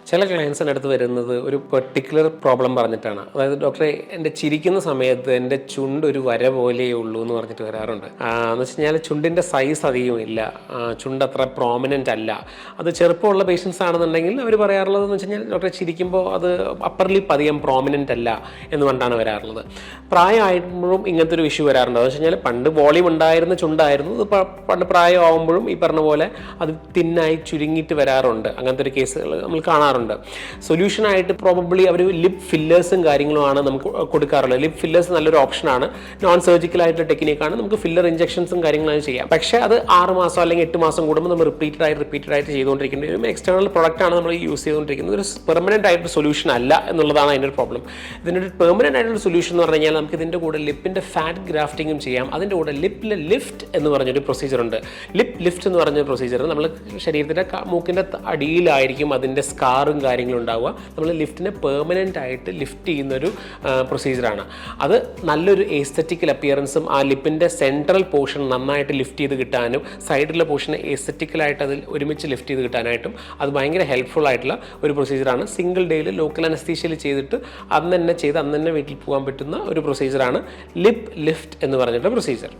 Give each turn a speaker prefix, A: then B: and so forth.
A: ചില ക്ലയൻസിൻ്റെ അടുത്ത് വരുന്നത് ഒരു പെർട്ടിക്കുലർ പ്രോബ്ലം പറഞ്ഞിട്ടാണ്. അതായത് ഡോക്ടറെ, എൻ്റെ ചിരിക്കുന്ന സമയത്ത് എൻ്റെ ചുണ്ട് ഒരു വര പോലെയേ ഉള്ളൂ എന്ന് പറഞ്ഞിട്ട് വരാറുണ്ട്. എന്ന് വെച്ച് കഴിഞ്ഞാൽ ചുണ്ടിൻ്റെ സൈസ് അധികം ഇല്ല, ചുണ്ട് അത്ര പ്രോമിനൻ്റ് അല്ല. അത് ചെറുപ്പമുള്ള പേഷ്യൻസ് ആണെന്നുണ്ടെങ്കിൽ അവർ പറയാറുള്ളതെന്ന് വെച്ച് കഴിഞ്ഞാൽ ഡോക്ടറെ ചിരിക്കുമ്പോൾ അത് അപ്പർ ലിപ്പ് അധികം പ്രോമിനൻ്റ് അല്ല എന്ന് പറഞ്ഞിട്ടാണ് വരാറുള്ളത്. പ്രായമാകുമ്പോഴും ഇങ്ങനത്തെ ഒരു ഇഷ്യൂ വരാറുണ്ട്. എന്ന് വെച്ച് കഴിഞ്ഞാൽ പണ്ട് വോളിയം ഉണ്ടായിരുന്ന ചുണ്ടായിരുന്നു, ഇത് പണ്ട് പ്രായമാകുമ്പോഴും ഈ പറഞ്ഞ പോലെ അത് തിന്നായി ചുരുങ്ങിയിട്ട് വരാറുണ്ട്. അങ്ങനത്തെ ഒരു കേസുകൾ നമ്മൾ കാണാറുണ്ട്. സൊല്യൂഷനായിട്ട് പ്രോബബ്ലി അവർ ലിപ് ഫില്ലേഴ്സും കാര്യങ്ങളുമാണ് നമുക്ക് കൊടുക്കാറുള്ളത്. ലിപ് ഫില്ലേഴ്സ് നല്ലൊരു ഓപ്ഷനാണ്, നോൺ സർജിക്കൽ ആയിട്ടുള്ള ടെക്നിക്കാണ്. നമുക്ക് ഫില്ലർ ഇഞ്ചക്ഷൻസും കാര്യങ്ങളും ചെയ്യാം. പക്ഷേ അത് 6 മാസം അല്ലെങ്കിൽ 8 മാസം കൂടുമ്പോൾ നമ്മൾ റിപ്പീറ്റഡ് ആയിട്ട് ചെയ്തുകൊണ്ടിരിക്കേണ്ട ഒരു എക്സ്റ്റേണൽ പ്രൊഡക്റ്റാണ് നമ്മൾ യൂസ് ചെയ്തുകൊണ്ടിരിക്കുന്നത്. ഒരു പെർമനൻ്റ് ആയിട്ടൊരു സൊല്യൂഷൻ അല്ല എന്നുള്ളതാണ് അതിൻ്റെ ഒരു പ്രോബ്ലം. ഇതിൻ്റെ ഒരു പെർമനൻ്റ് ആയിട്ടൊരു സൊല്യൂഷൻ എന്ന് പറഞ്ഞു കഴിഞ്ഞാൽ നമുക്ക് ഇതിൻ്റെ കൂടെ ലിപ്പിൻ്റെ ഫാറ്റ് ഗ്രാഫ്റ്റിങ്ങും ചെയ്യാം. അതിൻ്റെ കൂടെ ലിപ്പിലെ ലിഫ്റ്റ് എന്ന് പറഞ്ഞൊരു പ്രൊസീജിയർ ഉണ്ട്. ലിപ്പ് ലിഫ്റ്റ് എന്ന് പറഞ്ഞ പ്രൊസീജിയർ നമ്മൾ ശരീരത്തിൻ്റെ മൂക്കിൻ്റെ അടിയിലായിരിക്കും അതിൻ്റെ സ്കാറും കാര്യങ്ങളും ഉണ്ടാവുക. നമ്മൾ ലിഫ്റ്റിനെ പെർമനൻ്റ് ആയിട്ട് ലിഫ്റ്റ് ചെയ്യുന്നൊരു പ്രൊസീജിയറാണ്. അത് നല്ലൊരു എസ്തെറ്റിക്കൽ അപ്പിയറൻസും ആ ലിപ്പിൻ്റെ സെൻട്രൽ പോർഷൻ നന്നായിട്ട് ലിഫ്റ്റ് ചെയ്ത് കിട്ടാനും സൈഡിലെ പോർഷനെ എസ്തെറ്റിക്കലായിട്ട് അതിൽ ഒരുമിച്ച് ലിഫ്റ്റ് ചെയ്ത് കിട്ടാനായിട്ടും അത് ഭയങ്കര ഹെൽപ്ഫുൾ ആയിട്ടുള്ള ഒരു പ്രൊസീജിയറാണ്. സിംഗിൾ ഡേയിൽ ലോക്കൽ അനസ്തീഷ്യയിൽ ചെയ്തിട്ട് അന്ന് തന്നെ വീട്ടിൽ പോകാൻ പറ്റുന്ന ഒരു പ്രൊസീജിയറാണ് ലിപ്പ് ലിഫ്റ്റ് എന്ന് പറഞ്ഞിട്ടുള്ള പ്രൊസീജിയർ.